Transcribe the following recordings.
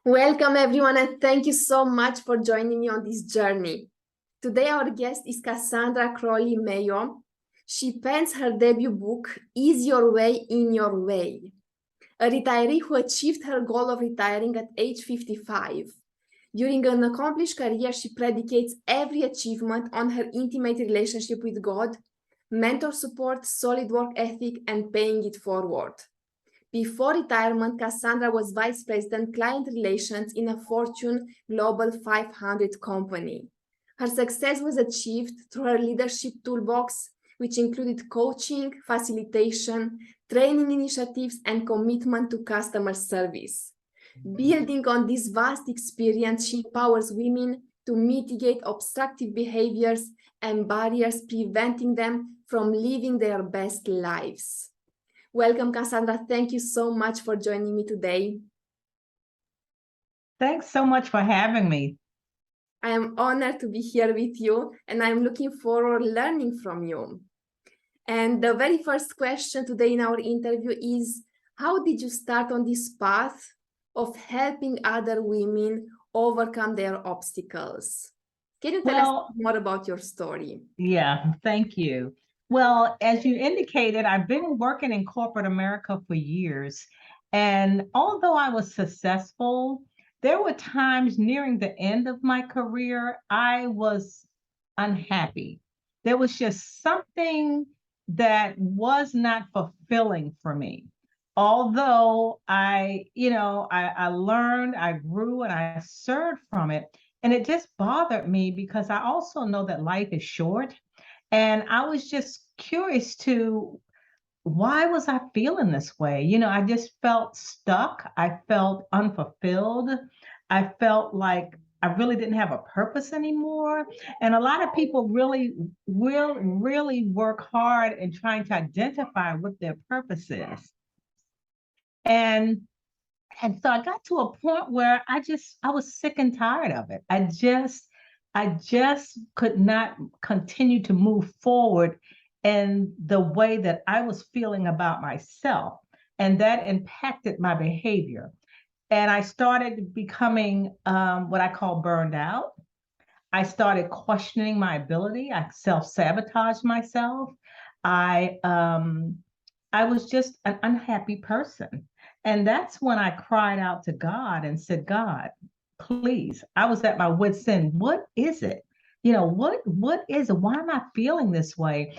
Welcome everyone, and thank you so much for joining me on this journey. Today our guest is Cassandra Crawley Mayo. She pens her debut book, Is Your Way in Your Way? A retiree who achieved her goal of retiring at age 55. During an accomplished career, she predicates every achievement on her intimate relationship with God, mentor support, solid work ethic, and paying it forward. Before retirement, Cassandra was Vice President Client Relations in a Fortune Global 500 company. Her success was achieved through her leadership toolbox, which included coaching, facilitation, training initiatives, and commitment to customer service. Building on this vast experience, she empowers women to mitigate obstructive behaviors and barriers preventing them from living their best lives. Welcome, Cassandra. Thank you so much for joining me today. Thanks so much for having me. I am honored to be here with you, and I'm looking forward to learning from you. And the very first question today in our interview is, how did you start on this path of helping other women overcome their obstacles? Can you tell us more about your story? Yeah, thank you. Well, as you indicated, I've been working in corporate America for years. And although I was successful, there were times nearing the end of my career, I was unhappy. There was just something that was not fulfilling for me. Although I learned, I grew, and I served from it. And it just bothered me because I also know that life is short. And I was just curious to why was I feeling this way? I just felt stuck. I felt unfulfilled. I felt like I really didn't have a purpose anymore. And a lot of people really work hard in trying to identify what their purpose is. And and so I got to a point where I was sick and tired of it. I just could not continue to move forward in the way that I was feeling about myself. And that impacted my behavior. And I started becoming what I call burned out. I started questioning my ability. I self-sabotaged myself. I um, I was just an unhappy person. And that's when I cried out to God and said, God, please, I was at my wit's end. What is it? What is it? Why am I feeling this way?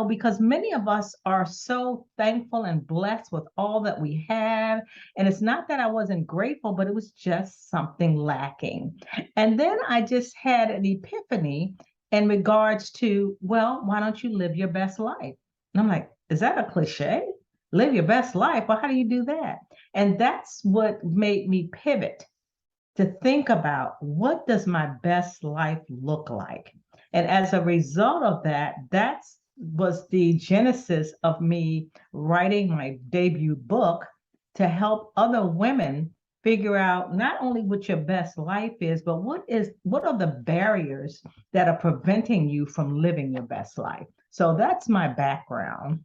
Because many of us are so thankful and blessed with all that we have. And it's not that I wasn't grateful, but it was just something lacking. And then I just had an epiphany in regards to, well, why don't you live your best life? And I'm like, is that a cliche? Live your best life. Well, how do you do that? And that's what made me pivot to think about, what does my best life look like? And as a result of that, that's was the genesis of me writing my debut book to help other women figure out not only what your best life is, but what are the barriers that are preventing you from living your best life. So that's my background.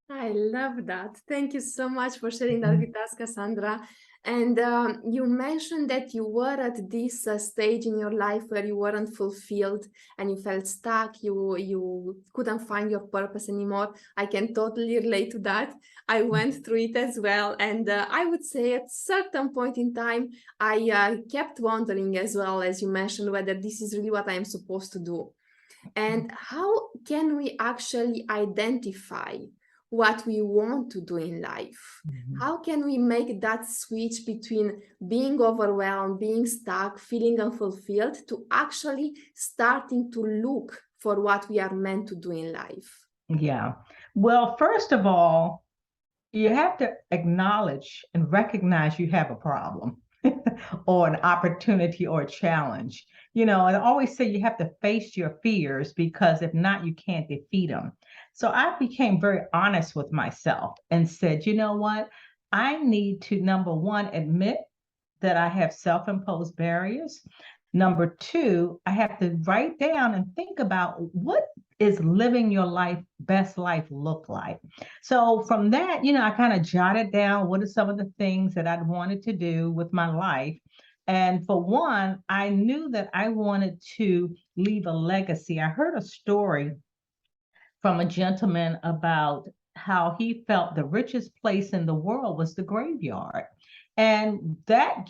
I love that. Thank you so much for sharing that with us, Cassandra. And you mentioned that you were at this stage in your life where you weren't fulfilled and you felt stuck. You couldn't find your purpose anymore. I can totally relate to that. I went through it as well. And I would say at certain point in time, I kept wondering as well, as you mentioned, whether this is really what I am supposed to do. And how can we actually identify what we want to do in life? Mhm. How can we make that switch between being overwhelmed, being stuck, feeling unfulfilled, to actually starting to look for what we are meant to do in life? Yeah. Well, first of all, you have to acknowledge and recognize you have a problem or an opportunity or a challenge. And I always say you have to face your fears, because if not, you can't defeat them. So I became very honest with myself and said, you know what? I need to, number one, admit that I have self imposed barriers. Number two, I have to write down and think about, what is living your life, best life look like? So from that, I kind of jotted down what are some of the things that I'd wanted to do with my life. And for one, I knew that I wanted to leave a legacy. I heard a story from a gentleman about how he felt the richest place in the world was the graveyard. And that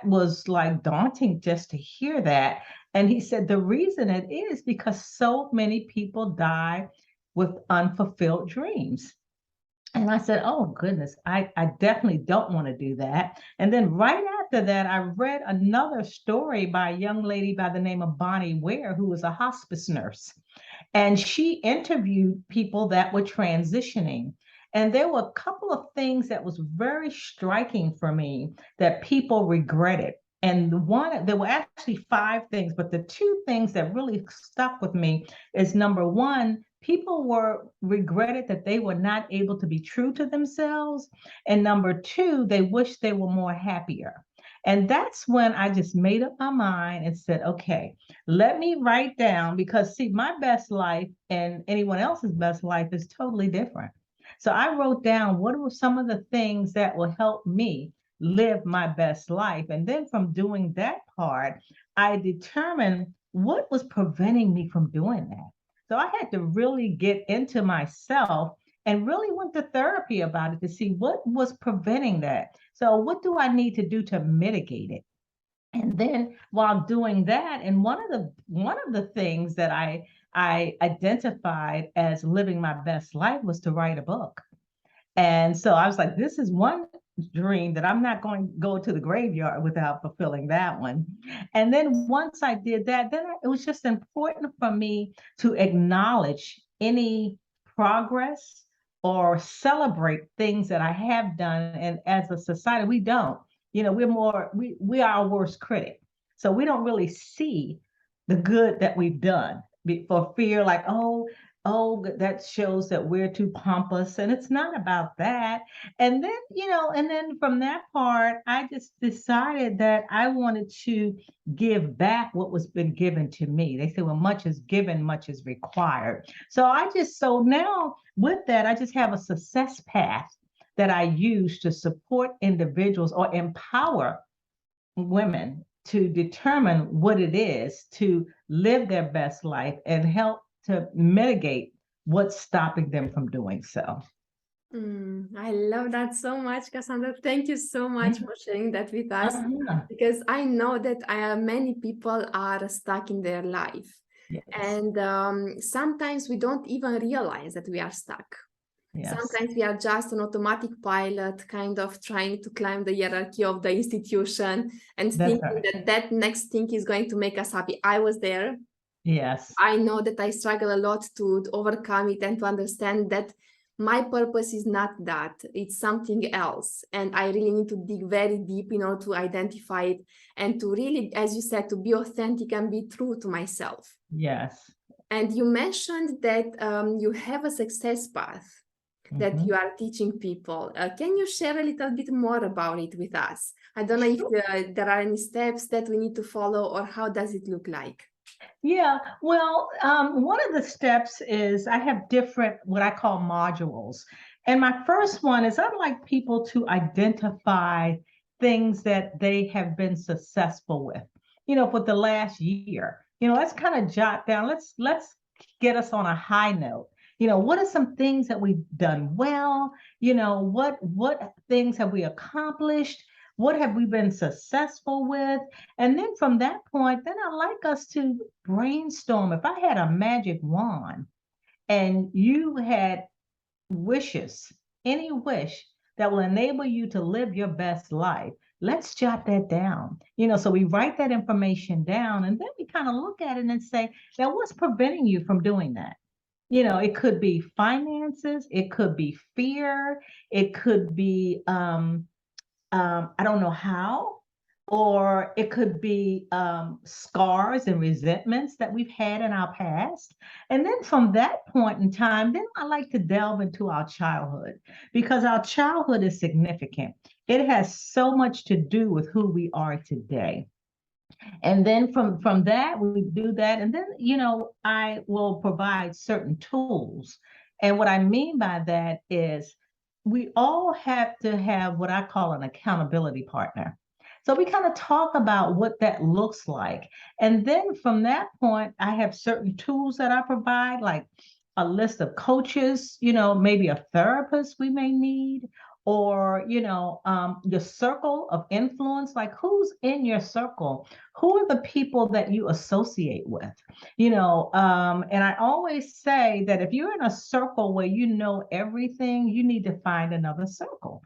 was like daunting just to hear that. And he said the reason it is because so many people die with unfulfilled dreams. And I said, oh goodness, I definitely don't want to do that. And then right after that, I read another story by a young lady by the name of Bonnie Ware, who was a hospice nurse. And she interviewed people that were transitioning. And there were a couple of things that was very striking for me that people regretted. And there were actually five things, but the two things that really stuck with me is number one, people were regretted that they were not able to be true to themselves. And number two, they wished they were more happier. And that's when I just made up my mind and said, okay, let me write down, because see, my best life and anyone else's best life is totally different. So I wrote down what were some of the things that will help me live my best life. And then from doing that part, I determined what was preventing me from doing that. So I had to really get into myself and really went to therapy about it to see what was preventing that. So what do I need to do to mitigate it? And then while doing that, and one of the things that I identified as living my best life was to write a book. And so I was like, this is one dream that I'm not going to go to the graveyard without fulfilling that one. And then once I did that, it was just important for me to acknowledge any progress or celebrate things that I have done. And as a society, we don't. We are our worst critic. So we don't really see the good that we've done for fear, like, oh, that shows that we're too pompous. And it's not about that. And then from that part, I just decided that I wanted to give back what was been given to me. They say, well, much is given, much is required. So now with that, I just have a success path that I use to support individuals or empower women to determine what it is to live their best life and help to mitigate what's stopping them from doing so. I love that so much, Cassandra. Thank you so much for sharing that with us, because I know that many people are stuck in their life. Yes. And sometimes we don't even realize that we are stuck. Yes. Sometimes we are just an automatic pilot, kind of trying to climb the hierarchy of the institution and thinking that next thing is going to make us happy. I was there. Yes. I know that I struggle a lot to overcome it and to understand that my purpose is not that, it's something else. And I really need to dig very deep in order to identify it and to really, as you said, to be authentic and be true to myself. Yes. And you mentioned that you have a success path that you are teaching people. Can you share a little bit more about it with us? I don't know if there are any steps that we need to follow, or how does it look like? Yeah, well, one of the steps is I have different, what I call modules. And my first one is I'd like people to identify things that they have been successful with, for the last year. Let's kind of jot down, let's get us on a high note. What are some things that we've done well? What things have we accomplished? What have we been successful with? And then from that point, then I'd like us to brainstorm. If I had a magic wand and you had wishes, any wish that will enable you to live your best life, let's jot that down. So we write that information down, and then we kind of look at it and say, now what's preventing you from doing that? It could be finances, it could be fear, it could be I don't know how, or it could be scars and resentments that we've had in our past. And then from that point in time, then I like to delve into our childhood, because our childhood is significant. It has so much to do with who we are today. And then from that, we do that. And then, I will provide certain tools. And what I mean by that is we all have to have what I call an accountability partner. So we kind of talk about what that looks like. And then from that point, I have certain tools that I provide, like a list of coaches, maybe a therapist we may need, or, your circle of influence, like who's in your circle? Who are the people that you associate with? And I always say that if you're in a circle where you know everything, you need to find another circle.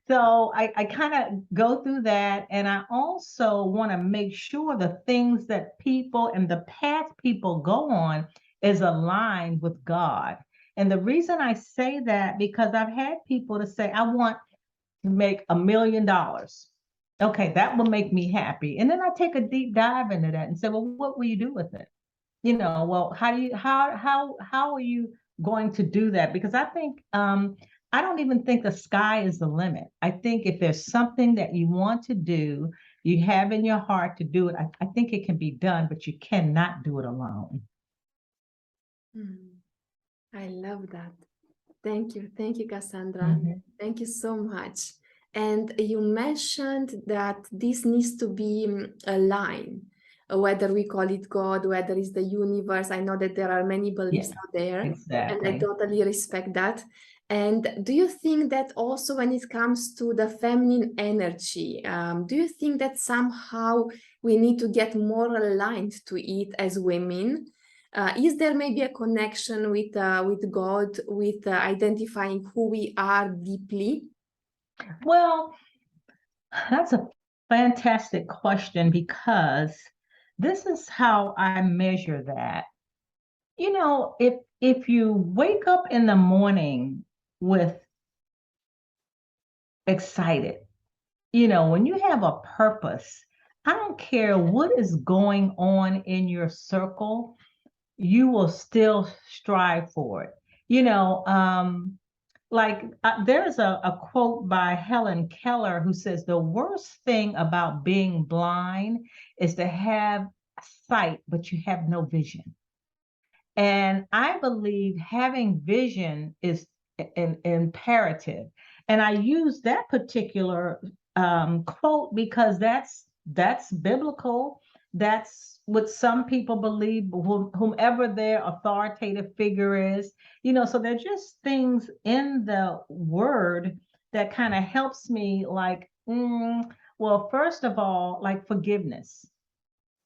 So I kind of go through that, and I also want to make sure the things that people and the path people go on is aligned with God. And the reason I say that, because I've had people to say, I want to make $1 million. Okay, that will make me happy. And then I take a deep dive into that and say, well, what will you do with it? Well, how are you going to do that? Because I think I don't even think the sky is the limit. I think if there's something that you want to do, you have in your heart to do it, I think it can be done, but you cannot do it alone. I love that. Thank you, Cassandra. Mm-hmm. Thank you so much. And you mentioned that this needs to be aligned, whether we call it God, whether it's the universe. I know that there are many beliefs out there, exactly. and I totally respect that. And do you think that also when it comes to the feminine energy, do you think that somehow we need to get more aligned to it as women? Is there maybe a connection with God, with identifying who we are deeply? Well, that's a fantastic question, because this is how I measure that. If you wake up in the morning with excited, when you have a purpose, I don't care what is going on in your circle, you will still strive for it. There's a quote by Helen Keller who says, the worst thing about being blind is to have sight, but you have no vision. And I believe having vision is an imperative. And I use that particular quote because that's biblical. That's what some people believe, whomever their authoritative figure is. So they're just things in the word that kind of helps me, like, well, first of all, like forgiveness.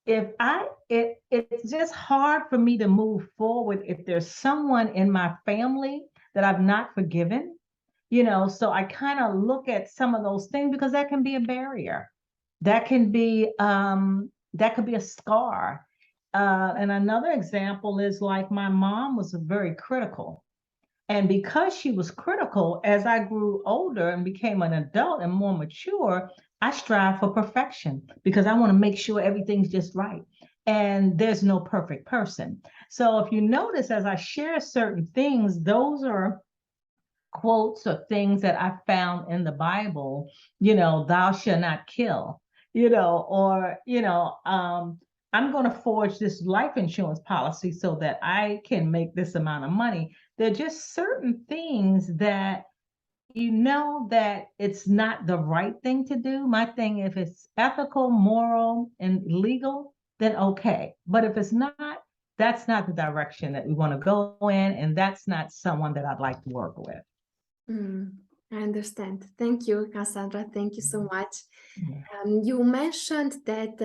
It's just hard for me to move forward if there's someone in my family that I've not forgiven, so I kind of look at some of those things, because that can be a barrier. That can be a scar. And another example is, like, my mom was very critical. And because she was critical, as I grew older and became an adult and more mature, I strive for perfection, because I want to make sure everything's just right. And there's no perfect person. So if you notice, as I share certain things, those are quotes or things that I found in the Bible, thou shalt not kill, I'm going to forge this life insurance policy so that I can make this amount of money. There are just certain things that that it's not the right thing to do. My thing, if it's ethical, moral, and legal, then okay. But if it's not, that's not the direction that we want to go in, and that's not someone that I'd like to work with. I understand. Thank you, Cassandra. Thank you so much. You mentioned that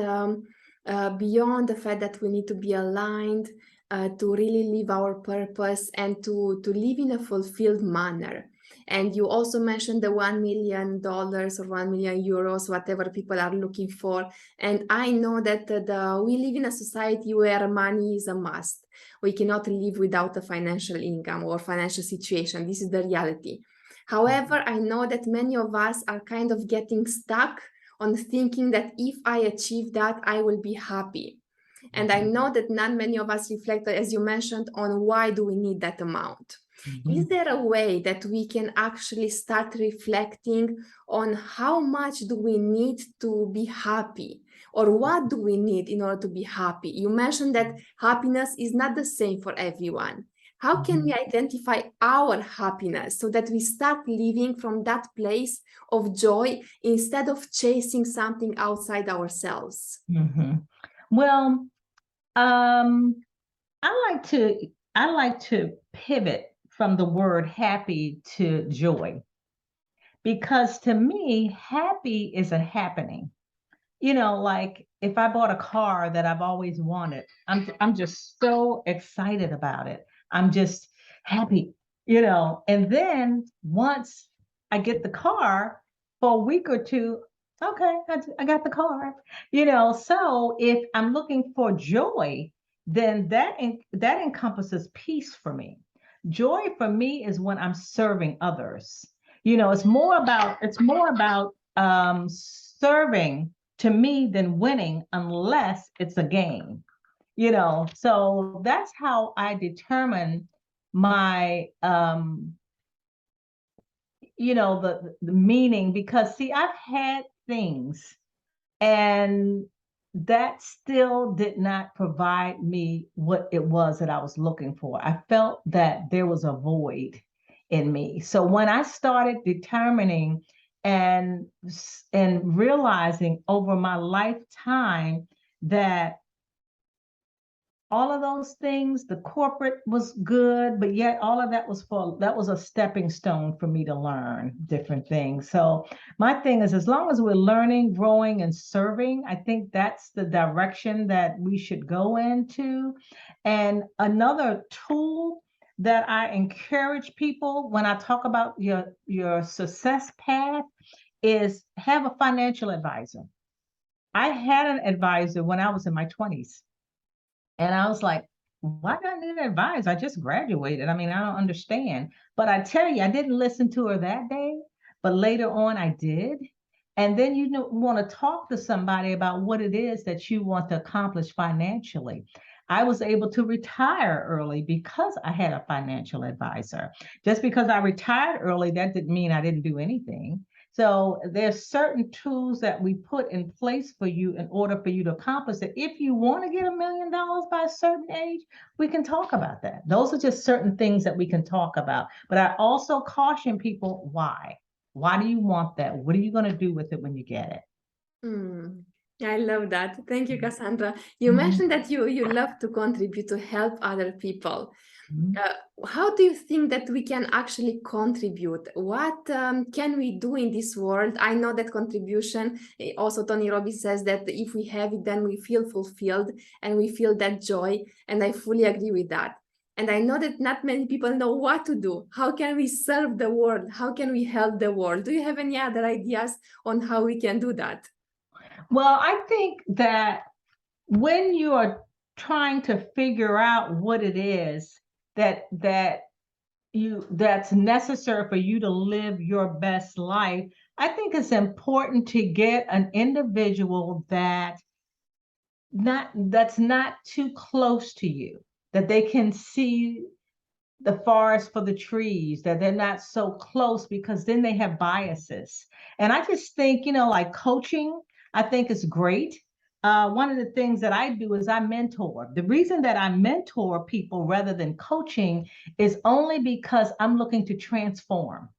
beyond the fact that we need to be aligned to really live our purpose and to live in a fulfilled manner. And you also mentioned the $1 million or 1 million euros, whatever people are looking for. And I know that we live in a society where money is a must. We cannot live without a financial income or financial situation. This is the reality. However, I know that many of us are kind of getting stuck on thinking that if I achieve that, I will be happy. And I know that not many of us reflect, as you mentioned, on why do we need that amount. Is there a way that we can actually start reflecting on how much do we need to be happy, or what do we need in order to be happy? You mentioned that happiness is not the same for everyone. How can we identify our happiness so that we start living from that place of joy instead of chasing something outside ourselves? Well, I like to pivot from the word happy to joy, because to me, happy is a happening. Like if I bought a car that I've always wanted, I'm just so excited about it. I'm just happy, And then once I get the car for a week or two, okay, I got the car, So if I'm looking for joy, then that encompasses peace for me. Joy for me is when I'm serving others. It's more about serving to me than winning, unless it's a game, So that's how I determine my the meaning, because see, I've had things and that still did not provide me what it was that I was looking for. I felt that there was a void in me. So when I started determining and realizing over my lifetime that all of those things, the corporate was good, but yet all of that was a stepping stone for me to learn different things. So my thing is, as long as we're learning, growing, and serving, I think that's the direction that we should go into. And another tool that I encourage people when I talk about your success path is have a financial advisor. I had an advisor when I was in my 20s. And I was like, why do I need an advisor? I just graduated. I mean, I don't understand. But I tell you, I didn't listen to her that day, but later on I did. And then you want to talk to somebody about what it is that you want to accomplish financially. I was able to retire early because I had a financial advisor. Just because I retired early, that didn't mean I didn't do anything. So there's certain tools that we put in place for you in order for you to accomplish it. If you want to get $1 million by a certain age, we can talk about that. Those are just certain things that we can talk about. But I also caution people, why? Why do you want that? What are you going to do with it when you get it? I love that. Thank you, Cassandra. You mentioned that you love to contribute to help other people. How do you think that we can actually contribute? What can we do in this world? I know that contribution, also Tony Robbins says that if we have it, then we feel fulfilled and we feel that joy. And I fully agree with that. And I know that not many people know what to do. How can we serve the world? How can we help the world? Do you have any other ideas on how we can do that? Well, I think that when you are trying to figure out what it is that's necessary for you to live your best life, I think it's important to get an individual that's not too close to you, that they can see the forest for the trees, that they're not so close, because then they have biases. And I just think, like coaching, I think is great. One of the things that I do is I mentor. The reason that I mentor people rather than coaching is only because I'm looking to transform.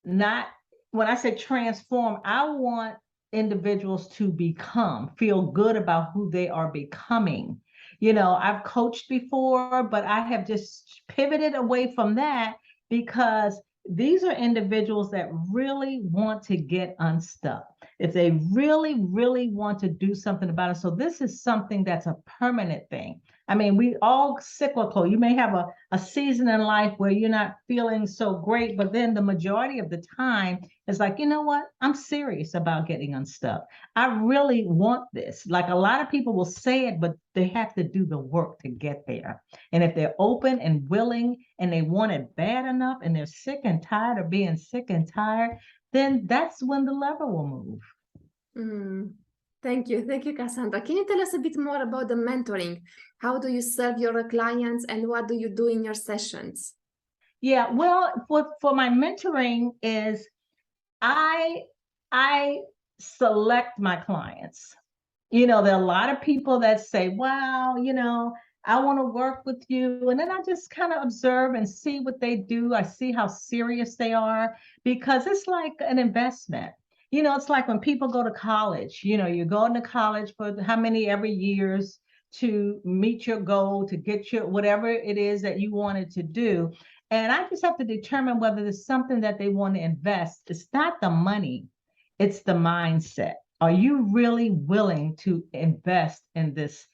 Not when I say transform, I want individuals to feel good about who they are becoming. I've coached before, but I have just pivoted away from that, because these are individuals that really want to get unstuck. If they really, really want to do something about it. So this is something that's a permanent thing. I mean, we all cyclical. You may have a season in life where you're not feeling so great, but then the majority of the time it's like, you know what? I'm serious about getting unstuck. I really want this. Like a lot of people will say it, but they have to do the work to get there. And if they're open and willing and they want it bad enough and they're sick and tired of being sick and tired, then that's when the lever will move. Thank you. Thank you, Cassandra. Can you tell us a bit more about the mentoring? How do you serve your clients and what do you do in your sessions? Yeah, well, for my mentoring is I select my clients. There are a lot of people that say, well, I want to work with you. And then I just kind of observe and see what they do. I see how serious they are because it's like an investment. It's like when people go to college, you're going to college for how many every years to meet your goal, to get your whatever it is that you wanted to do. And I just have to determine whether there's something that they want to invest. It's not the money, it's the mindset. Are you really willing to invest in this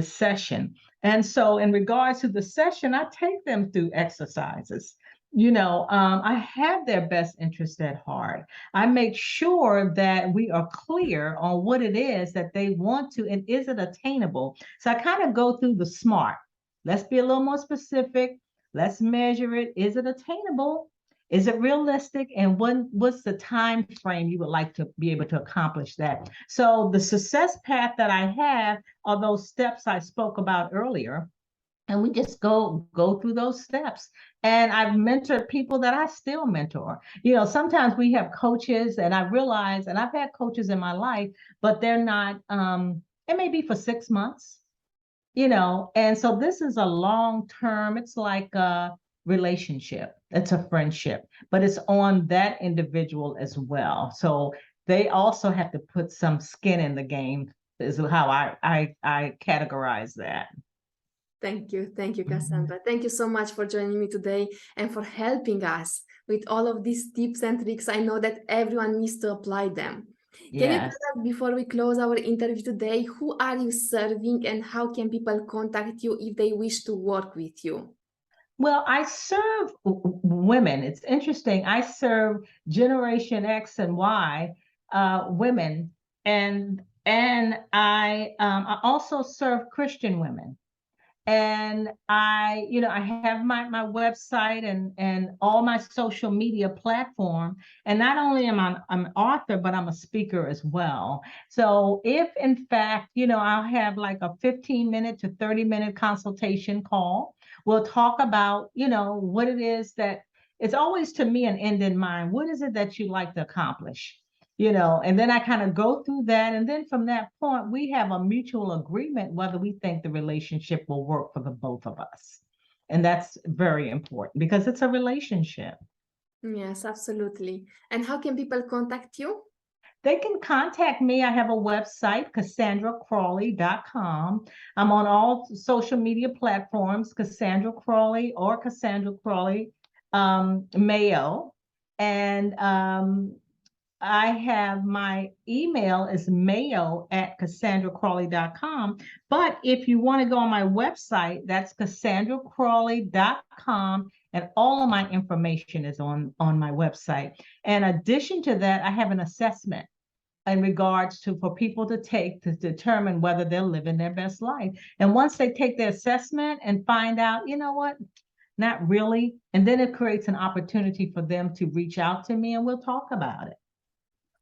session? And so in regards to the session, I take them through exercises. I have their best interest at heart. I make sure that we are clear on what it is that they want to, and is it attainable? So I kind of go through the SMART. Let's be a little more specific. Let's measure it. Is it attainable? Is it realistic? And what's the time frame you would like to be able to accomplish that? So the success path that I have are those steps I spoke about earlier. And we just go through those steps. And I've mentored people that I still mentor. Sometimes we have coaches, and I realize, and I've had coaches in my life, but they're not, it may be for 6 months, and so this is a long term, it's like a relationship, it's a friendship, but it's on that individual as well. So they also have to put some skin in the game, is how I categorize that. Thank you, Cassandra. Thank you so much for joining me today and for helping us with all of these tips and tricks. I know that everyone needs to apply them. Yes. Can you tell us, before we close our interview today, who are you serving and how can people contact you if they wish to work with you? Well, I serve women. It's interesting. I serve Generation X and Y women, and I also serve Christian women. And I have my website and all my social media platform. And not only am I'm an author, but I'm a speaker as well. So if in fact, I'll have like a 15-minute to 30-minute consultation call. We'll talk about, what it is that it's always to me an end in mind. What is it that you like to accomplish? And then I kind of go through that. And then from that point, we have a mutual agreement whether we think the relationship will work for the both of us. And that's very important because it's a relationship. Yes, absolutely. And how can people contact you? They can contact me. I have a website, CassandraCrawley.com. I'm on all social media platforms, Cassandra Crawley or Cassandra Crawley Mayo. And I have my email is mayo@CassandraCrawley.com. But if you want to go on my website, that's CassandraCrawley.com. And all of my information is on my website. In addition to that, I have an assessment in regards to for people to take to determine whether they're living their best life. And once they take the assessment and find out, you know what, not really, and then it creates an opportunity for them to reach out to me and we'll talk about it.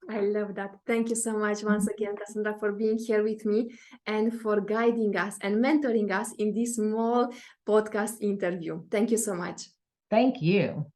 I love that. Thank you so much once again, Cassandra, for being here with me and for guiding us and mentoring us in this small podcast interview. Thank you so much. Thank you.